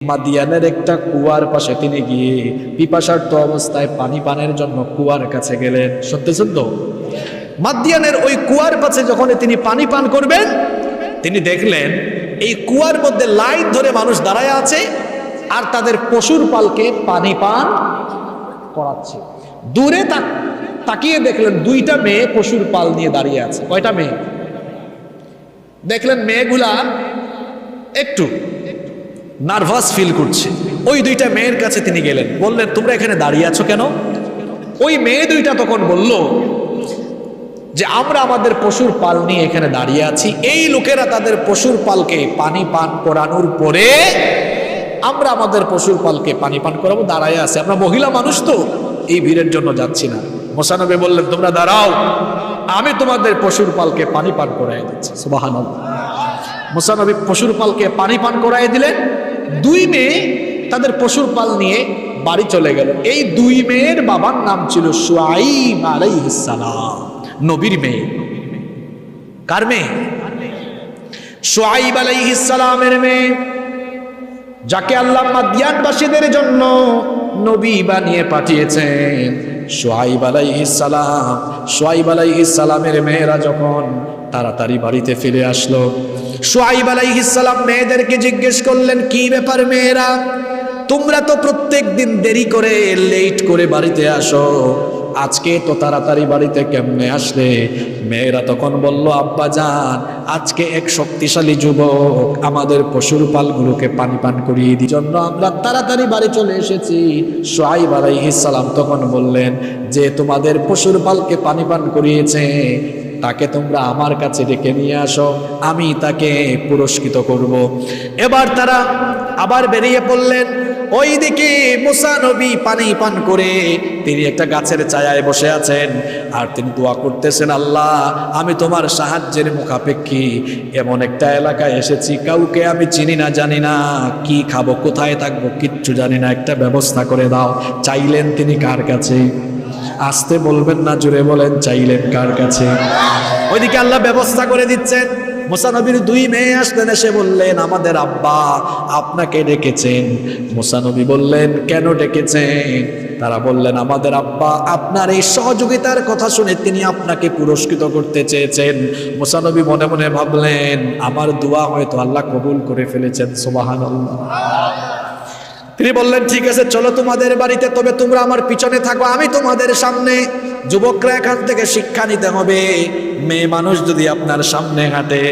মাদিয়ানের একটা কুয়ার পাশে তিনি গিয়ে পিপাসার্ত অবস্থায় পানি পানের জন্য কুয়ার কাছে গেলেন। সত্যি সত্য মাদিয়ানের ওই কুয়ার পাশে যখন তিনি পানি পান করবেন, তিনি দেখলেন এই কুয়ার মধ্যে লাইন ধরে মানুষ দাঁড়ায় আছে আর তাদের পশুর পালকে পানি পান করাচ্ছে। দূরে তাকিয়ে দেখলেন দুইটা মেয়ে পশুর পাল নিয়ে দাঁড়িয়ে আছে। কয়টা মেয়ে দেখলেন? মেয়েগুলা একটু নার্ভাস ফিল করছে। ওই দুইটা মেয়ের কাছে তিনি গেলেন, বললেন তোমরা এখানে দাঁড়িয়ে আছো কেন? ওই মেয়ে দুইটা তখন বলল যে আমরা আমাদের পশুর পাল নিয়ে এখানে দাঁড়িয়ে আছি, এই লোকেরা তাদের পশুর পালকে পানি পান করানোর পরে আমরা আমাদের পশুর পালকে পানি পান করাবো, দাঁড়ায় আছে। আমরা মহিলা মানুষ তো এই ভিড়ের জন্য যাচ্ছি না। মুসা নবী বললেন তোমরা দাঁড়াও, আমি তোমাদের পশুর পালকে পানি পান করাই দিচ্ছি। সুবহানাল্লাহ। মুসা নবী পশুর পালকে পানি পান করাই দিলেন। দুই মেয়ে তাদের পশুর পাল নিয়ে বাড়ি চলে গেল। এই দুই মেয়ের বাবার নাম ছিল শুআইব আলাইহিস সালাম, নবীর মেয়ে। কার মেয়ে? শুআইব আলাইহিস সালামের মেয়ে, যাকে আল্লাহ মাদিয়ানবাসীদের জন্য নবী বানিয়ে পাঠিয়েছেন। শুআইব আলাইহিস সালাম, শুআইব আলাইহিস সালামের মেয়েরা যখন তাড়াতাড়ি বাড়িতে ফিরে আসলো, শুআইব আলাইহিস সালাম মেয়েদেরকে জিজ্ঞেস করলেন, কি ব্যাপার মেয়েরা, তোমরা তো প্রত্যেক দিন দেরি করে লেট করে বাড়িতে আসো, আজকে তো তাড়াতাড়ি বাড়িতে কেমনে আসলে? মেয়েরা তখন বলল, আব্বা জান, আজকে এক শক্তিশালী যুবক আমাদের পশুর পালগুলোকে পানি পান করিয়ে দিই জন্য আমরা তাড়াতাড়ি বাড়ি চলে এসেছি। শুআইব আলাইহিস সালাম তখন বললেন যে তোমাদের পশুর পালকে পানি পান করিয়েছে তাকে তোমরা আমার কাছে ডেকে নিয়ে আসো, আমি তাকে পুরস্কৃত করব। এবার তারা আবার বেরিয়ে পড়লেন। ওইদিকে মুসা নবী পানি পান করে তিনি একটা গাছের ছায়ায় বসে আছেন আর তিনি দোয়া করতেছেন, আল্লাহ আমি তোমার সাহায্যের মুখাপেক্ষী এমন একটা এলাকায় এসেছি, কাউকে আমি চিনি না, জানি না কি খাবো, কোথায় থাকবো, কিচ্ছু জানি না, একটা ব্যবস্থা করে দাও। চাইলেন তিনি কার কাছে? আসতে বলবেন না, জুড়ে বলেন, চাইলেন কার কাছে? ওইদিকে আল্লাহ ব্যবস্থা করে দিচ্ছেন। মুসা নবীর দুই মেয়ে আসলেন, এসে বললেন আমাদের আব্বা আপনাকে ডেকেছেন। মুসা নবী বললেন কেন ডেকেছেন? তারা বললেন আমাদের আব্বা আপনার এই সহযোগিতার কথা শুনে তিনি আপনাকে পুরস্কৃত করতে চেয়েছেন। মুসা নবী মনে মনে ভাবলেন আমার দোয়া হয়তো আল্লাহ কবুল করে ফেলেছেন। সুবহানাল্লাহ। তিনি বললেন ঠিক আছে চলো তোমাদের বাড়িতে, তবে তোমরা আমার পিছনে থাকো, আমি তোমাদের সামনে। যুবকরা এখান থেকে শিক্ষা নিতে হবে, মেয়ে মানুষ যদি আপনার সামনে হাঁটে,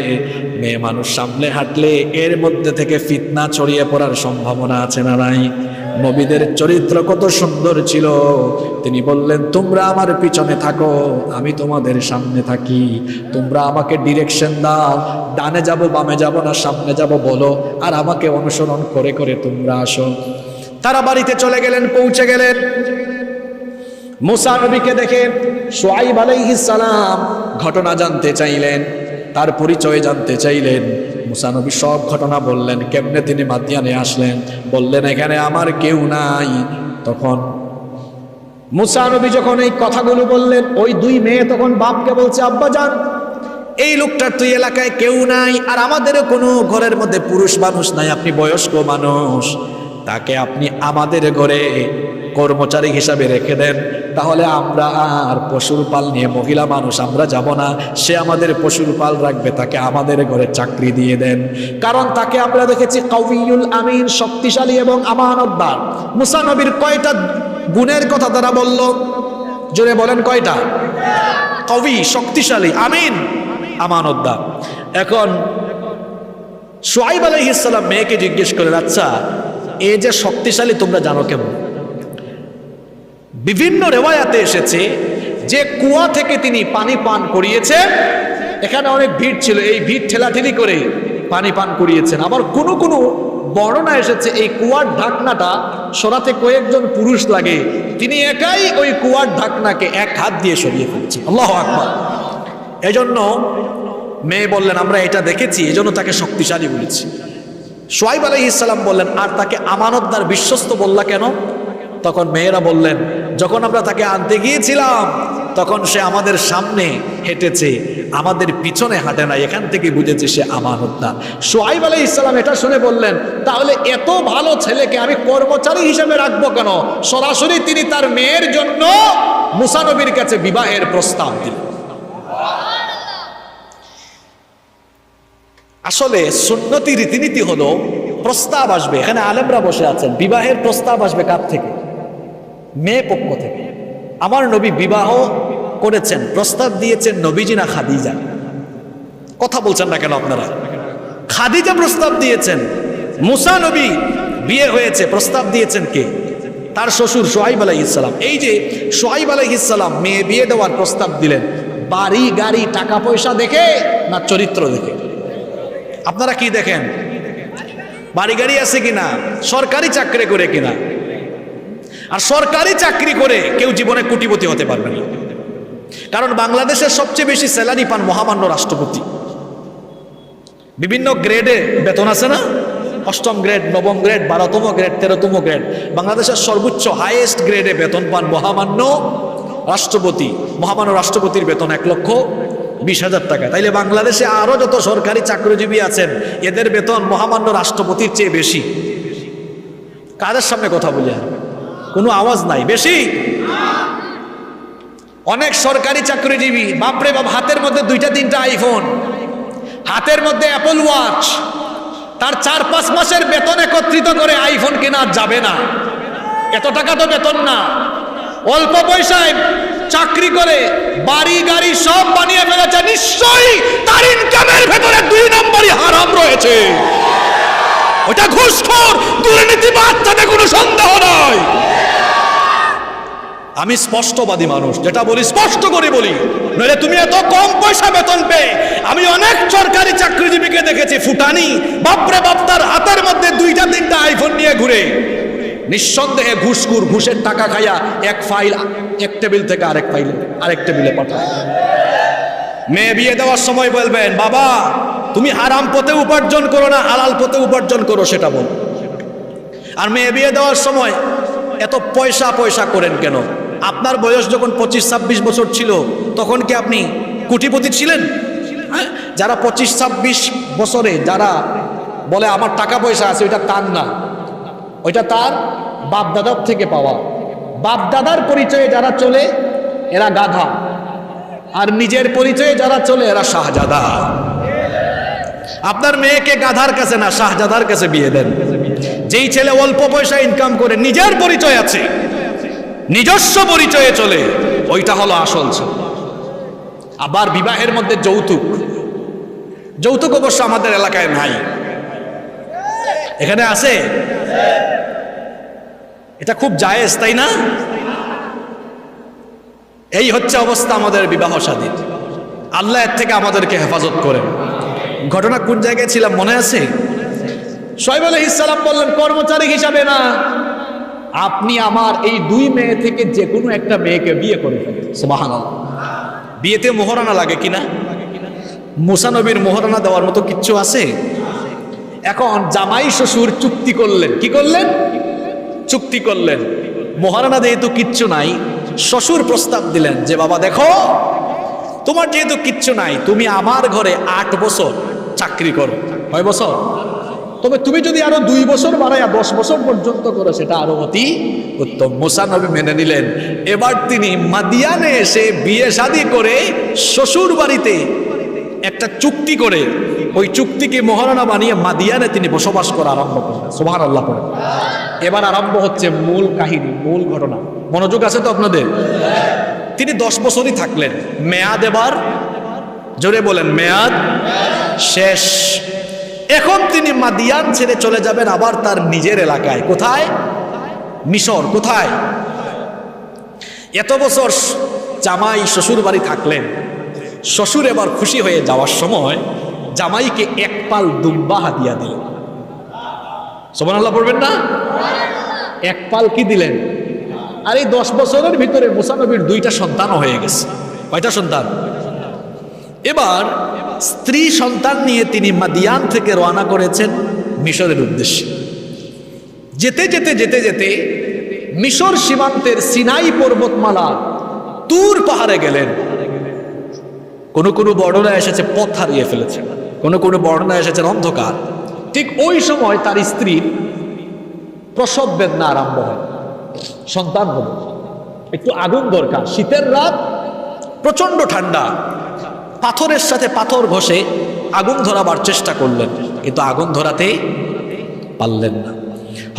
মেয়ে মানুষ সামনে হাঁটলে এর মধ্যে থেকে ফিতনা ছড়িয়ে পড়ার সম্ভাবনা আছে না নাই? নবীদের চরিত্র কত সুন্দর ছিল। তিনি বললেন তোমরা আমার পিছনে থাকো, আমি তোমাদের সামনে থাকি, তোমরা আমাকে ডিরেকশন দাও, ডানে যাব বামে যাব না সামনে যাব বলো, আর আমাকে অনুসরণ করে করে তোমরা আসো। তারা বাড়িতে চলে গেলেন, পৌঁছে গেলেন। মুসা নবীকে দেখে শুআইব আলাইহিস সালাম ঘটনা জানতে চাইলেন, তার পরিচয় জানতে চাইলেন। মুসা নবী সব ঘটনা বললেন, কেমনে তিনি মাদিয়ানে আসলেন। বললেন এখানে আমার কেউ নাই। তখন মুসা নবী যখন এই কথাগুলো বললেন, ওই দুই মেয়ে তখন বাপকে বলছে, আব্বা জান এই লোকটার তুই এলাকায় কেউ নাই, আর আমাদেরও কোনো ঘরের মধ্যে পুরুষ মানুষ নাই, আপনি বয়স্ক মানুষ, তাকে আপনি আমাদের ঘরে কর্মচারী হিসাবে রেখে দেন, তাহলে আমরা আর পশুর পাল নিয়ে মহিলা মানুষ আমরা যাব না, সে আমাদের পশুর পাল রাখবে, তাকে আমাদের ঘরে চাকরি দিয়ে দেন। কারণ তাকে আমরা দেখেছি কাউইয়ুল আমিন, শক্তিশালী এবং আমানতদার। মুসা নবীর কয়টা গুণের কথা তারা বলল? জোরে বলেন কয়টা? কবি, শক্তিশালী, আমিন, আমানতদার। এখন শুআইব আলাইহিস সালাম মেয়েকে জিজ্ঞেস করেন, আচ্ছা এই যে শক্তিশালী তোমরা জানো কেমন? বিভিন্ন রেওয়ায়াতে এসেছে যে কুয়া থেকে তিনি পানি পান করিয়েছেন, এখানে অনেক ভিড় ছিল, এই ভিড় ঠেলাঠেলি করে পানি পান করিয়েছেন। আবার কোনো কোনো বর্ণনা এসেছে এই কুয়ার ঢাকনাটা সরাতে কয়েকজন পুরুষ লাগে, তিনি একাই ওই কুয়ার ঢাকনাকে এক হাত দিয়ে সরিয়ে ফেলছে। আল্লাহু আকবার। এজন্য মেয়ে বললেন আমরা এটা দেখেছি, এজন্য তাকে শক্তিশালী বলেছি। শুআইব আলাইহিস সালাম বললেন আর তাকে আমানতদার, বিশ্বস্ত বললা কেন? তখন মেয়েরা বললেন, যখন আমরা তাকে আনতে গিয়েছিলাম তখন সে আমাদের সামনে হেঁটেছে, আমাদের পিছনে হাঁটে না, এখান থেকে বুঝেছি সে আমানতদার। শুআয়ব আলাইহিস সালাম এটা শুনে বললেন, তাহলে এত ভালো ছেলেকে আমি কর্মচারী হিসেবে রাখবো কেন? সরাসরি তিনি তার মেয়ের জন্য মুসা নবীর কাছে বিবাহের প্রস্তাব দিলেন। আসলে সুন্নতি রীতিনীতি হলো প্রস্তাব আসবে, এখানে আলেমরা বসে আছেন, বিবাহের প্রস্তাব আসবে কার থেকে? মেয়ে পক্ষ থেকে। আমার নবী বিবাহ করেছেন, প্রস্তাব দিয়েছেন নবীজি না খাদিজা? কথা বলছেন না কেন আপনারা? খাদিজা প্রস্তাব দিয়েছেন। মুসা নবী বিয়ে হয়েছে, প্রস্তাব দিয়েছেন কে? তার শ্বশুর শুআয়ব আলাইহিস সালাম। এই যে শুআয়ব আলাইহিস সালাম মেয়ে বিয়ে দেওয়ার প্রস্তাব দিলেন, বাড়ি গাড়ি টাকা পয়সা দেখে না চরিত্র দেখে? আপনারা কি দেখেন? বাড়ি গাড়ি আছে কিনা, সরকারি চাকরি করে কিনা? আর সরকারি চাকরি করে কেউ জীবনে কোটিপতি হতে পারবে না, কারণ বাংলাদেশের সবচেয়ে বেশি স্যালারি পান মহামান্য রাষ্ট্রপতি। বিভিন্ন গ্রেডে বেতন আছে না, অষ্টম গ্রেড, নবম গ্রেড, 12তম গ্রেড, 13তম গ্রেড। বাংলাদেশের সর্বোচ্চ হাইয়েস্ট গ্রেডে বেতন পান মহামান্য রাষ্ট্রপতি। মহামান্য রাষ্ট্রপতির বেতন 1,20,000 টাকা। তাইলে বাংলাদেশে আরো যত সরকারি চাকরিজীবী আছেন এদের বেতন মহামান্য রাষ্ট্রপতির চেয়ে বেশি। কাদের সামনে কথা বলি? আর কোনো আওয়াজ নাই, বেশি। অনেক সরকারি চাকরিজীবী বাপরে বাপ, হাতের মধ্যে 2-3টা আইফোন, হাতের মধ্যে অ্যাপল ওয়াচ, তার 4-5 মাসের বেতন একত্রিত করে আইফোন কেনা যাবে না। এত টাকা তো বেতন না। অল্প পয়সায় চাকরি করে বাড়ি গাড়ি সব বানিয়ে ফেলেছে, নিশ্চয়ই তার ইনকামের ভেতরে 2 নম্বরই হারাম রয়েছে। ওটা ঘুষখোর, দুর্নীতিবাজ, তাতে কোনো সন্দেহ নাই। আমি স্পষ্টবাদী মানুষ, যেটা বলি স্পষ্ট করে বলি, নইলে তুমি এত কম পয়সা বেতন পেয়ে, আমি অনেক সরকারি চাকরিজীবীকে দেখেছি ফুটানি, বাপরে বাপ, তার হাতের মধ্যে 2-3টা আইফোন নিয়ে ঘুরে। নিঃসন্দেহে ঘুষখোর, ঘুষের টাকা খাইয়া এক ফাইল এক টেবিল থেকে আরেক টেবিলে পাঠায়। মেয়ে বিয়ে দেওয়ার সময় বলবেন, বাবা তুমি হারাম পথে উপার্জন করো না, হালাল পথে উপার্জন করো, সেটা বল। আর মেয়ে বিয়ে দেওয়ার সময় এত পয়সা করেন কেন? আপনার বয়স যখন 25-26 বছর ছিল তখন কি আপনি কোটিপতি ছিলেন? যারা 25-26 বছরে যারা বলে আমার টাকা পয়সা আছে, ওইটা তার না, ওইটা তার বাপ দাদার থেকে পাওয়া। বাপ দাদার পরিচয়ে যারা চলে এরা গাধা, আর নিজের পরিচয়ে যারা চলে এরা শাহজাদা। আপনার মেয়েকে গাধার কাছে না, শাহজাদার কাছে বিয়ে দেন। যেই ছেলে অল্প পয়সা ইনকাম করে, নিজের পরিচয় আছে, নিজস্ব পরিচয়ে চলে, ওইটা হলো আসল ছেলে। আবার বিবাহের মধ্যে যৌতুক অবশ্য আমাদের এলাকায় নাই, এখানে আছে। এটা খুব জায়েজ, তাই না? এই হচ্ছে অবস্থা আমাদের বিবাহ শাদীর। আল্লাহ এর থেকে আমাদেরকে হেফাজত করেন। ঘটনা কোন জায়গায় ছিলাম মনে আছে? শুআয়ব আলাইহিস সালাম বললেন, কর্মচারী হিসাবে না, আপনি আমার এই 2 মেয়ে থেকে যে কোনো একটা মেয়েকে বিয়ে করে ফেলেন। সুবহানাল্লাহ। বিয়েতে মোহরানা লাগে কিনা? মুসা নবীর মোহরানা দেওয়ার মতো কিচ্ছু আছে? এখন জামাই শ্বশুর চুক্তি করলেন। কি করলেন? চুক্তি করলেন। মোহরানা যেহেতু কিচ্ছু নাই, শ্বশুর প্রস্তাব দিলেন যে বাবা দেখো, তোমার যেহেতু কিচ্ছু নাই, তুমি আমার ঘরে 8 বছর চাকরি করো। 9 বছর? তবে তুমি যদি আরো 2 বছর বাড়াইয়া 10 বছর পর্যন্ত করো, সেটা আরো অতি উত্তম। মুসা নবী মেনে নিলেন। এবার তিনি মাদিয়ানে এসে বিয়ে শাদী করে শ্বশুর বাড়িতে একটা চুক্তি করে, ওই চুক্তিকে মোহরানা বানিয়ে মাদিয়ানে তিনি বসবাস করা আরম্ভ করলেন। সুবহানাল্লাহ পড়ে। এবার আরম্ভ হচ্ছে মূল কাহিনী, মূল ঘটনা। মনোযোগ আছে তো আপনাদের? তিনি 10 বছরই থাকলেন। মেয়াদ এবার, জোরে বলেন, মেয়াদ শেষ। এখন তিনি মাদিয়ান ছেড়ে চলে যাবেন আবার তার নিজের এলাকায়। কোথায়? মিশর। কোথায়? এত বছর জামাই শ্বশুর বাড়ি থাকলেন। শ্বশুর এবার খুশি হয়ে যাওয়ার সময় জামাইকে 1 পাল দুম্বা হাদিয়া দিলেন। সুবহানাল্লাহ পড়বেন না? 1 পাল কি দিলেন? আর এই 10 বছরের ভিতরে মুসা নবীর 2টা সন্তানও হয়ে গেছে। কয়টা সন্তান? এবার স্ত্রী সন্তান নিয়ে তিনি মাদিয়ান থেকে রওনা করেছেন মিশরের উদ্দেশ্যে। যেতে যেতে মিশর সীমান্তের সিনাই পর্বতমালা তুর পাহাড়ে গেলেন। কোনো বর্ণনা এসেছে পথ হারিয়ে ফেলেছেন, কোনো বর্ণনা এসেছেন অন্ধকার। ঠিক ওই সময় তার স্ত্রীর প্রসব বেদনা আরম্ভ হয়, সন্তান হলো, একটু আগুন দরকার। শীতের রাত, প্রচন্ড ঠান্ডা, পাথরের সাথে পাথর ঘষে আগুন ধরাবার চেষ্টা করলেন, কিন্তু আগুন ধরাতে পারলেন না।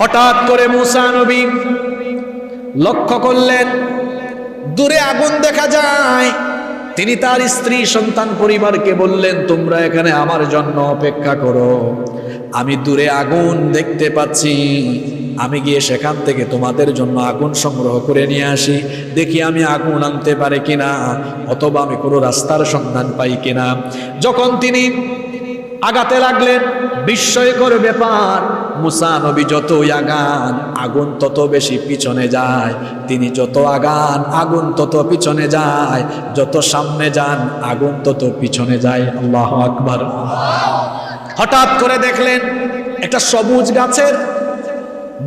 হঠাৎ করে মূসা নবী লক্ষ্য করলেন দূরে আগুন দেখা যায়। তিনি তার স্ত্রী সন্তান পরিবারকে বললেন, তোমরা এখানে আমার জন্য অপেক্ষা করো, আমি দূরে আগুন দেখতে পাচ্ছি, আমি গিয়ে সেখান থেকে তোমাদের জন্য আগুন সংগ্রহ করে নিয়ে আসি, দেখি আমি আগুন আনতে পারি কিনা, অথবা আমি কোনো রাস্তার সন্ধান পাই কিনা। যখন তিনি আগাতে লাগলেন, বিস্ময়কর ব্যাপার, মূসা নবী যতই আগান আগুন তত বেশি পিছনে যায়, তিনি যত আগান আগুন তত পিছনে যায়, যত সামনে যান আগুন তত পিছনে যায়। আল্লাহু আকবার। হঠাৎ করে দেখলেন একটা সবুজ গাছের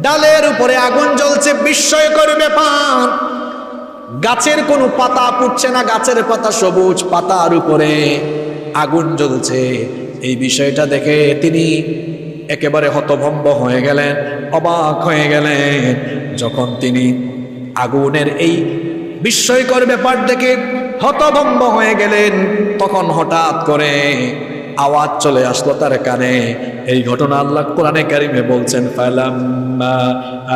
ডালের উপরে আগুন জ্বলছে। বিস্ময়কর ব্যাপার, গাছের কোনো পাতা পুড়ছে না, গাছের পাতা সবুজ, পাতার উপরে আগুন জ্বলছে। এই বিষয়টা দেখে তিনি একেবারে হতভম্ব হয়ে গেলেন, অবাক হয়ে গেলেন। যখন তিনি আগুনের এই বিস্ময়কর ব্যাপার দেখে হতভম্ব হয়ে গেলেন, তখন হঠাৎ করে আওয়াজ চলে আসলো তার কানে। এই ঘটনা আল্লাহ কোরআনে কারিমে বলছেন, ফালাম্মা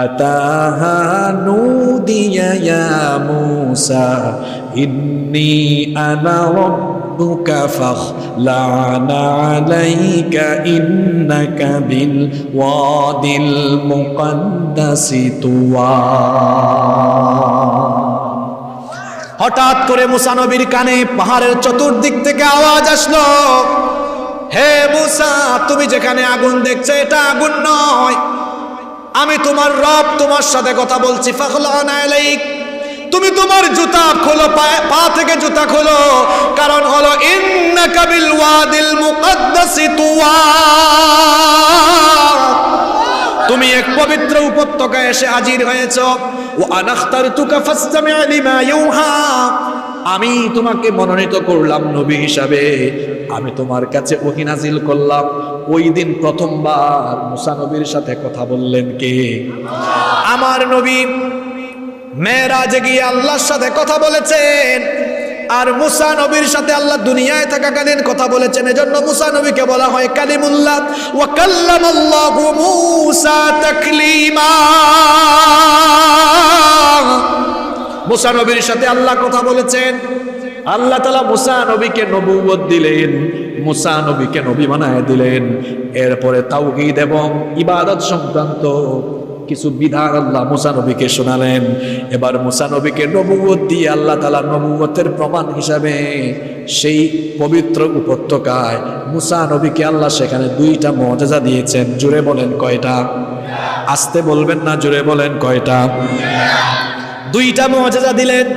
আতাহা নুদিয়া ইয়া মূসা ইন্নী আনা রাব্বুকা ফাখলা'না আলাইকা ইন্নাকা বিল ওয়াদিল মুকাদ্দাসি তুওয়া। হঠাৎ করে মূসা নবীর কানে পাহাড়ের চতুর্দিক থেকে আওয়াজ আসলো, হে মূসা, তুমি যেখানে আগুন দেখছো এটা আগুন নয়, আমি তোমার রব তোমার সাথে কথা বলছি। ফাখলা'না আলাইক, তুমি তোমার জুতা খোলো, পা থেকে জুতা খোলো, কারণ হলো ইন্নাকা বিল ওয়াদিল মুকাদ্দাসি তুওয়া, তুমি এক পবিত্র উপত্যকায় এসে হাজির হয়েছ। ওয়া আনা আখতারতুকা ফাসতামি' লিমা ইউহা, আমি তোমাকে মনোনীত করলাম নবী হিসাবে, আমি তোমার কাছে ওহী নাজিল করলাম। ওই দিন প্রথমবার মূসা নবীর সাথে কথা বললেন কে? আমার নবী মেরাজে গিয়ে আল্লাহর সাথে কথা বলেছেন, আর মূসা নবীর সাথে আল্লাহ দুনিয়ায় থাকাকালীন কথা বলেছেন। এজন্য মূসা নবীকে বলা হয় কালিমুল্লাহ, ওয়া কাল্লামাল্লাহু মূসা তাকলিমা। মূসা নবীর সাথে আল্লাহ কথা বলেছেন। আল্লাহ তাআলা মূসা নবীকে নবুয়ত দিলেন, মূসা নবীকে নবী বানায় দিলেন। এরপরে তাওহীদ এবং ইবাদত সংক্রান্ত কিছু বিধান আল্লাহ মূসা নবীকে শোনালেন। এবার মূসা নবীকে নবুয়ত দিয়ে আল্লাহ তাআলা নবুয়তের প্রমাণ হিসাবে সেই পবিত্র উপত্যকায় মূসা নবীকে আল্লাহ সেখানে 2টা মুআজিজা দিয়েছেন। জোরে বলেন কয়টা? আস্তে বলবেন না, জোরে বলেন কয়টা? 2টা মুআজিজা দিলেন।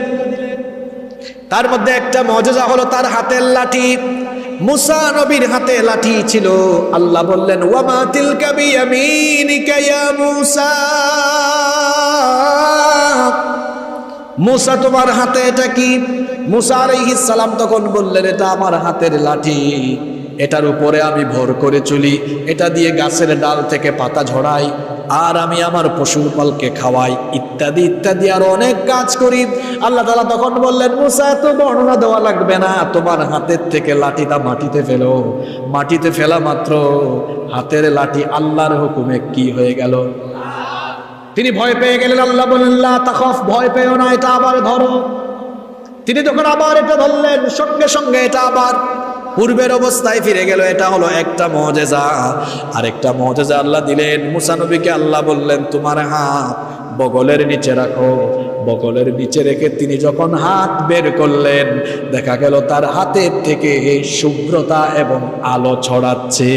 তার মধ্যে একটা মুআজিজা হলো তার হাতের লাঠি। মূসা নবীর হাতে লাঠি ছিল। আল্লাহ বললেন, ওয়া মা তিলকা বিয়ামিনিকা ইয়া মূসা, মূসা তোমার হাতে এটা কি? মূসা আলাইহিস সালাম তখন বললেন, এটা আমার হাতের লাঠি, এটার উপরে আমি ভর করে চলি, এটা দিয়ে গাছের ডাল থেকে পাতা ঝরাই, আর আমি আমার পশুর পালকে খাওয়াই, ইত্যাদি ইত্যাদি আরো অনেক কাজ করি। আল্লাহ তাআলা তখন বললেন, মূসা এত বর্ণনা দেওয়া লাগবে না, তোমার হাতের থেকে লাঠিটা মাটিতে ফেলো। মাটিতে ফেলা মাত্র হাতের লাঠি আল্লাহর হুকুমে কি হয়ে গেল? তিনি ভয় পেয়ে গেলেন। আল্লাহ বললেন, লা তাখাফ, ভয় পেও না, এটা আবার ধরো। তিনি যখন আবার এটা ধরলেন, সঙ্গে সঙ্গে এটা আবার পূর্বের অবস্থায় ফিরে গেল। এটা হলো একটা মুআজিজা। আরেকটা মুআজিজা আল্লাহ দিলেন মূসা নবীকে। আল্লাহ বললেন, তোমার হাত বগলের নিচে রাখো। বগলের নিচে রেখে তিনি যখন হাত বের করলেন, দেখা গেল তার হাতের থেকে শুভ্রতা এবং আলো ছড়াচ্ছে।